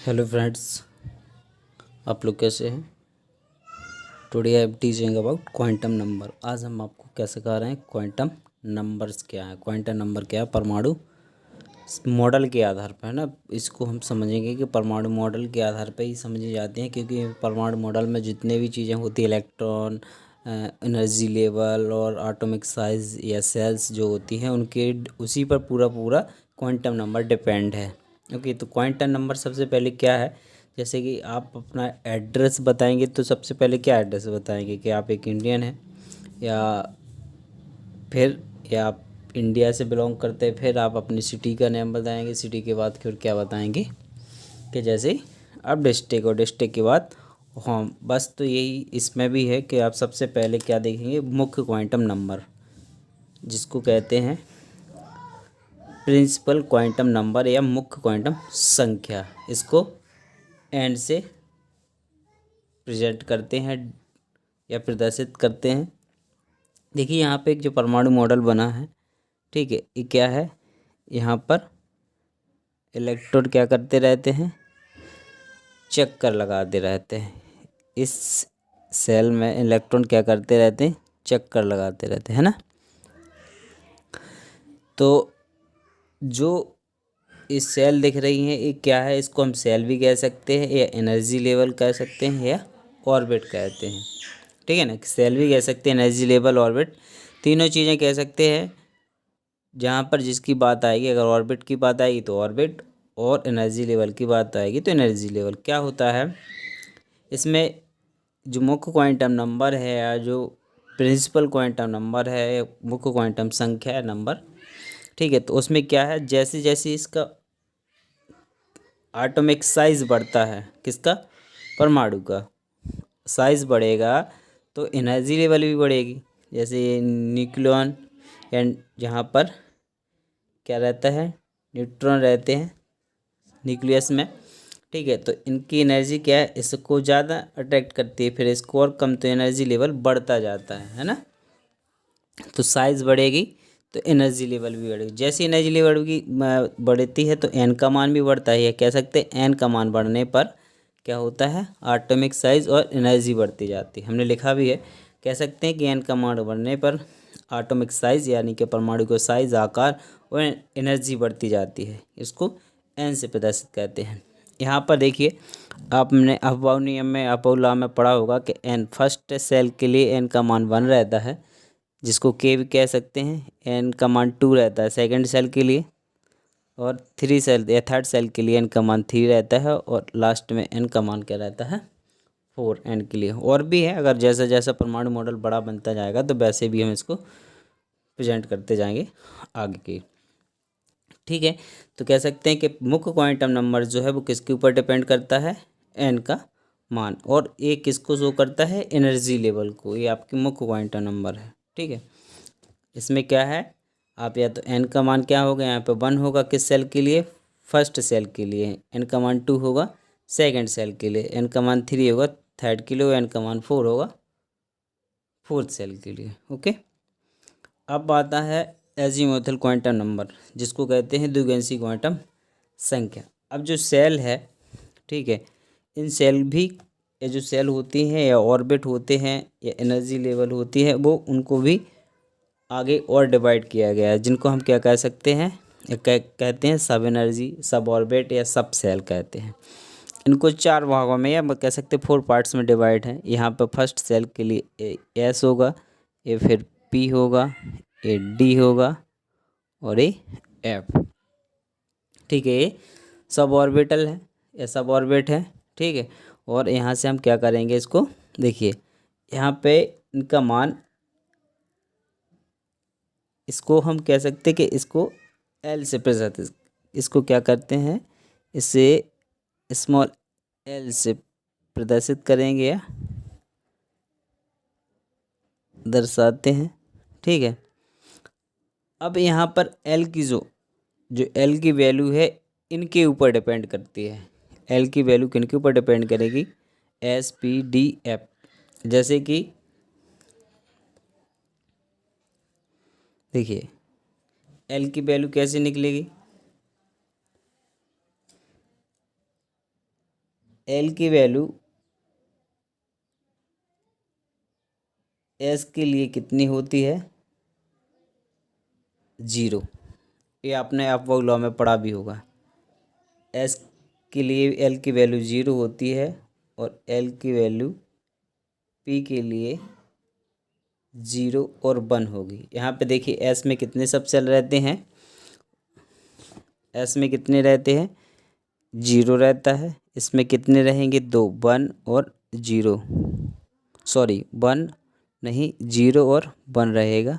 Hello friends, आप लोग कैसे हैं। Today I am teaching about quantum number. आज हम आपको क्या सिखा रहे हैं, क्वांटम नंबर्स क्या है, क्वांटम नंबर क्या है। परमाणु मॉडल के आधार पर है ना, इसको हम समझेंगे कि परमाणु मॉडल के आधार पर ही समझे जाते हैं, क्योंकि परमाणु मॉडल में जितने भी चीज़ें होती है, इलेक्ट्रॉन, एनर्जी लेवल और एटॉमिक साइज या सेल्स जो होती हैं, उनके उसी पर पूरा पूरा क्वांटम नंबर डिपेंड है। ओके, तो क्वांटम नंबर सबसे पहले क्या है, जैसे कि आप अपना एड्रेस बताएंगे तो सबसे पहले क्या एड्रेस बताएंगे कि आप एक इंडियन हैं, या फिर या आप इंडिया से बिलोंग करते हैं, फिर आप अपनी सिटी का नेम बताएंगे, सिटी के बाद फिर क्या बताएंगे कि जैसे आप डिस्ट्रिक्ट, और डिस्ट्रिक्ट के बाद होम। बस तो यही इसमें भी है कि आप सबसे पहले क्या देखेंगे, मुख्य क्वांटम नंबर, जिसको कहते हैं प्रिंसिपल क्वांटम नंबर या मुख्य क्वांटम संख्या। इसको एंड से प्रेजेंट करते हैं या प्रदर्शित करते हैं। देखिए यहाँ पे एक जो परमाणु मॉडल बना है, ठीक है, ये क्या है, यहाँ पर इलेक्ट्रॉन क्या करते रहते हैं, चक्कर लगाते रहते हैं। इस सेल में इलेक्ट्रॉन क्या करते रहते हैं, चक्कर लगाते रहते हैं ना। तो जो इस सेल दिख रही हैं, ये क्या है, इसको हम सेल भी कह सकते हैं, या एनर्जी लेवल कह सकते हैं, या ऑर्बिट कहते हैं। ठीक है ना, सेल भी कह सकते हैं, एनर्जी लेवल, ऑर्बिट, तीनों चीज़ें कह सकते हैं। जहाँ पर जिसकी बात आएगी, अगर ऑर्बिट की बात आएगी तो ऑर्बिट, और एनर्जी लेवल की बात आएगी तो एनर्जी लेवल। क्या होता है इसमें, जो मुख्य क्वांटम नंबर है या जो प्रिंसिपल क्वांटम नंबर है, मुख्य क्वांटम संख्या है नंबर, ठीक है, तो उसमें क्या है, जैसे जैसे इसका एटॉमिक साइज बढ़ता है, किसका, परमाणु का साइज बढ़ेगा, तो एनर्जी लेवल भी बढ़ेगी। जैसे न्यूक्लियन, एंड जहाँ पर क्या रहता है, न्यूट्रॉन रहते हैं न्यूक्लियस में, ठीक है, तो इनकी एनर्जी क्या है, इसको ज़्यादा अट्रैक्ट करती है, फिर इसको और कम, तो एनर्जी लेवल बढ़ता जाता है ना। तो साइज बढ़ेगी तो एनर्जी लेवल भी बढ़ेगी। जैसे एनर्जी लेवल की बढ़ती है तो एन का मान भी बढ़ता है, या कह सकते हैं एन का मान बढ़ने पर क्या होता है, एटॉमिक साइज और एनर्जी बढ़ती जाती है। हमने लिखा भी है, कह सकते हैं कि एन का मान बढ़ने पर एटॉमिक साइज यानी कि परमाणु का साइज, आकार और एनर्जी बढ़ती जाती है। इसको एन से प्रदर्शित कहते हैं। यहाँ पर देखिए, आपने अफबाउ नियम में, अफबाउ लॉ में पढ़ा होगा कि एन फर्स्ट सेल के लिए एन का मान 1 रहता है, जिसको के भी कह सकते हैं। एन का मान 2 रहता है सेकंड सेल के लिए, और 3 सेल या थर्ड सेल के लिए एन का मान 3 रहता है, और लास्ट में एन का मान क्या रहता है, 4 एन के लिए। और भी है, अगर जैसा जैसा परमाणु मॉडल बड़ा बनता जाएगा तो वैसे भी हम इसको प्रेजेंट करते जाएंगे आगे की। ठीक है, तो कह सकते हैं कि मुख्य क्वांटम नंबर जो है वो किसके ऊपर डिपेंड करता है, एन का मान, और ये किसको शो करता है, एनर्जी लेवल को। ये आपकी मुख्य क्वांटम नंबर है। ठीक है, इसमें क्या है, आप या तो एन का मान क्या होगा, यहाँ पे 1 होगा किस सेल के लिए, फर्स्ट सेल के लिए, एन का मान 2 होगा सेकंड सेल के लिए, एन का मान 3 होगा थर्ड के लिए, एन का मान 4 होगा फोर्थ सेल के लिए। ओके, अब आता है एजीमुथल क्वांटम नंबर, जिसको कहते हैं द्विगंशी क्वांटम संख्या। अब जो सेल है, ठीक है, इन सेल भी, ये जो सेल होती हैं या ऑर्बिट होते हैं या एनर्जी लेवल होती है, वो उनको भी आगे और डिवाइड किया गया है, जिनको हम क्या कह सकते हैं, कहते हैं सब एनर्जी, सब ऑर्बिट या सब सेल कहते हैं। इनको 4 भागों में या कह सकते हैं 4 पार्ट्स में डिवाइड है। यहाँ पर फर्स्ट सेल के लिए एस होगा, ये फिर पी होगा, ये डी होगा, और ये एफ। ठीक है, ये सब ऑर्बिटल है या सब ऑर्बिट है। ठीक है, और यहाँ से हम क्या करेंगे, इसको देखिए, यहाँ पे इनका मान, इसको हम कह सकते हैं कि इसको एल से प्रदर्शित, इसको क्या करते हैं, इसे स्मॉल एल से प्रदर्शित करेंगे या दर्शाते हैं। ठीक है, अब यहाँ पर एल की जो एल की वैल्यू है, इनके ऊपर डिपेंड करती है। एल की वैल्यू किन के ऊपर डिपेंड करेगी, एस पी डी एफ। जैसे कि देखिए, एल की वैल्यू कैसे निकलेगी, एल की वैल्यू एस के लिए कितनी होती है? 0। ये आपने अपवर्ग लॉ में पढ़ा भी होगा। एस के लिए एल की वैल्यू 0 होती है और एल की वैल्यू पी के लिए 0 और 1 होगी। यहाँ पे देखिए एस में कितने सब सेल रहते हैं? एस में कितने रहते हैं? 0 रहता है। इसमें कितने रहेंगे? 2, 1 और 0, सॉरी 1 नहीं 0 और 1 रहेगा,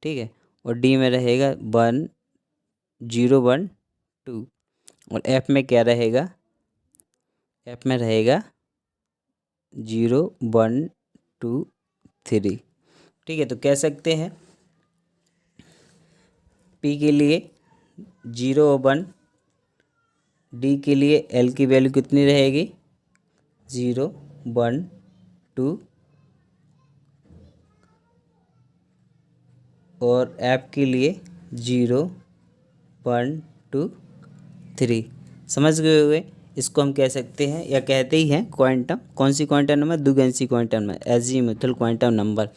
ठीक है। और डी में रहेगा 1 0 1 2 और एफ में क्या रहेगा? एफ में रहेगा 0 1 2 3, ठीक है। तो कह सकते हैं पी के लिए 0 और 1, डी के लिए एल की वैल्यू कितनी रहेगी? 0 1 2 और एफ के लिए 0 1 2 3। समझ गए होंगे। इसको हम कह सकते हैं या कहते ही हैं क्वांटम। कौन सी क्वांटम नंबर? द्विगंशी quantum number, azimuthal quantum number,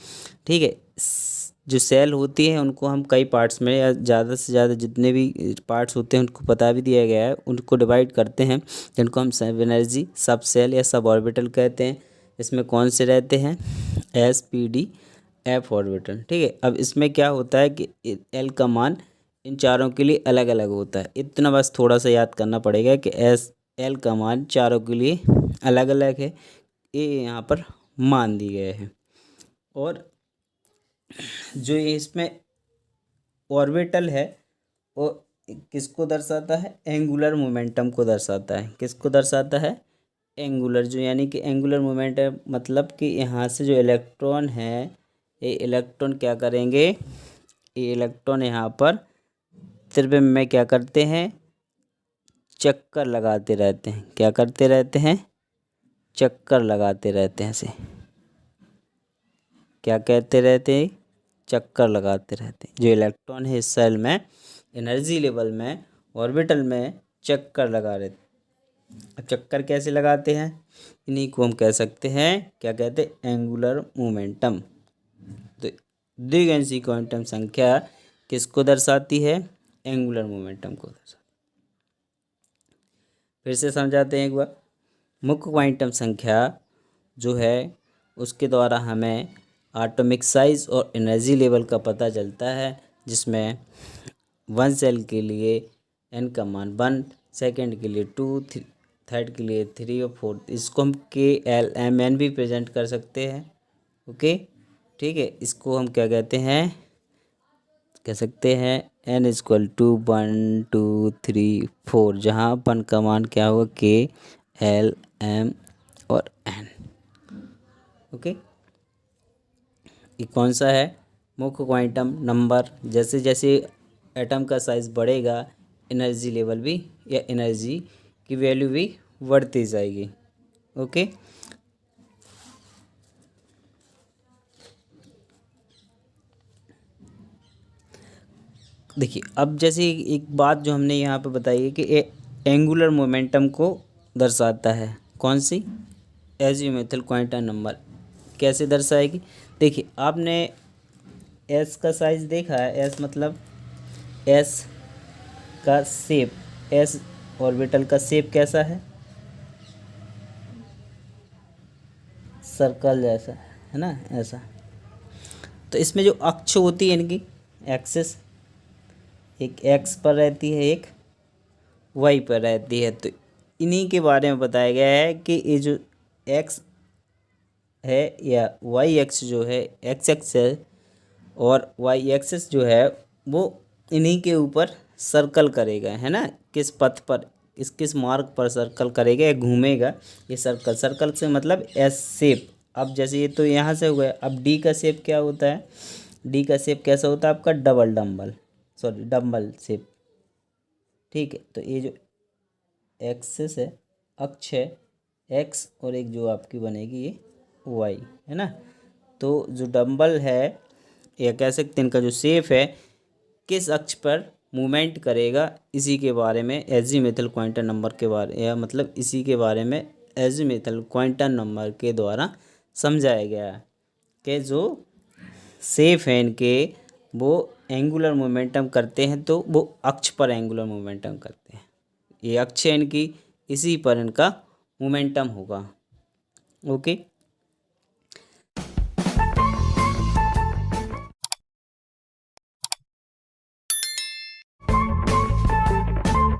ठीक है। जो सेल होती है उनको हम कई पार्ट्स में या ज़्यादा से ज़्यादा जितने भी पार्ट्स होते हैं उनको बता भी दिया गया है, उनको डिवाइड करते हैं जिनको हम सब एनर्जी सब सेल या सब ऑर्बिटल कहते हैं। इसमें कौन से रहते हैं? S P D F orbital, ठीक है। अब इसमें क्या होता है कि एल का मान इन चारों के लिए अलग अलग होता है। इतना बस थोड़ा सा याद करना पड़ेगा कि एस एल का मान चारों के लिए अलग अलग है, ये यहाँ पर मान दिए गए हैं। और जो ये इसमें ऑर्बिटल है वो किसको दर्शाता है? एंगुलर मोमेंटम को दर्शाता है। किसको दर्शाता है? एंगुलर, जो यानी कि एंगुलर मोमेंटम मतलब कि यहाँ से जो इलेक्ट्रॉन है, ये इलेक्ट्रॉन क्या करेंगे? ये इलेक्ट्रॉन यहाँ पर त्रिज्या में क्या करते हैं? चक्कर लगाते रहते हैं। क्या करते रहते हैं? चक्कर लगाते रहते हैं। ऐसे क्या कहते रहते हैं? चक्कर लगाते रहते हैं। जो इलेक्ट्रॉन है इस सेल में एनर्जी लेवल में ऑर्बिटल में चक्कर लगा रहे थे। अब चक्कर कैसे लगाते हैं? इन्हीं को हम कह सकते हैं, क्या कहते हैं? Angular momentum. तो द्विगंशी क्वांटम संख्या किसको दर्शाती है? एंगुलर मोमेंटम को दर्शाती। फिर से समझाते हैं एक बार। मुख्य क्वांटम संख्या जो है उसके द्वारा हमें एटॉमिक साइज और एनर्जी लेवल का पता चलता है, जिसमें 1 सेल के लिए n का मान 1, सेकंड के लिए 2, थर्ड के लिए 3 और 4। इसको हम के एल एम एन भी प्रेजेंट कर सकते हैं, ओके, ठीक है। इसको हम क्या कहते हैं? कह सकते हैं n इक्वल टू 1 2 3 4, जहाँ 1 का मान क्या होगा? के एल एम और n, ओके। ये कौन सा है? मुख्य क्वांटम नंबर। जैसे जैसे एटम का साइज बढ़ेगा एनर्जी लेवल भी या एनर्जी की वैल्यू भी बढ़ती जाएगी, ओके। देखिए अब जैसे एक बात जो हमने यहाँ पे बताई है कि एंगुलर मोमेंटम को दर्शाता है। कौन सी? Azimuthal quantum number. कैसे दर्शाएगी? देखिए आपने एस का साइज देखा है। एस मतलब एस का शेप, एस ऑर्बिटल का शेप कैसा है? सर्कल जैसा है ना, ऐसा। तो इसमें जो अक्ष होती है इनकी एक्सिस, एक एक्स पर रहती है, एक वाई पर रहती है। तो इन्हीं के बारे में बताया गया है कि ये जो एक्स है या वाई एक्स जो है, एक्स एक्स है और वाई एक्सिस जो है वो इन्हीं के ऊपर सर्कल करेगा, है ना। किस पथ पर, किस मार्ग पर सर्कल करेगा या घूमेगा ये सर्कल। सर्कल से मतलब एस शेप। अब जैसे ये तो यहाँ से हुआ है, अब डी का शेप क्या होता है? डी का शेप कैसा होता है आपका? डम्बल शेप, ठीक है। तो ये जो एक्सिस है, अक्ष है एक्स, और एक जो आपकी बनेगी ये वाई, है ना। तो जो डम्बल है या कह सकते हैं इनका जो शेप है किस अक्ष पर मूवमेंट करेगा, इसी के बारे में एजीमुथल क्वांटम नंबर के बारे या मतलब इसी के बारे में एजीमुथल क्वांटम नंबर के द्वारा समझाया गया है कि जो सेफ है इनके वो एंगुलर मोमेंटम करते हैं तो वो अक्ष पर एंगुलर मोमेंटम करते हैं। ये अक्ष है इनकी, इसी पर इनका मोमेंटम होगा। ओके।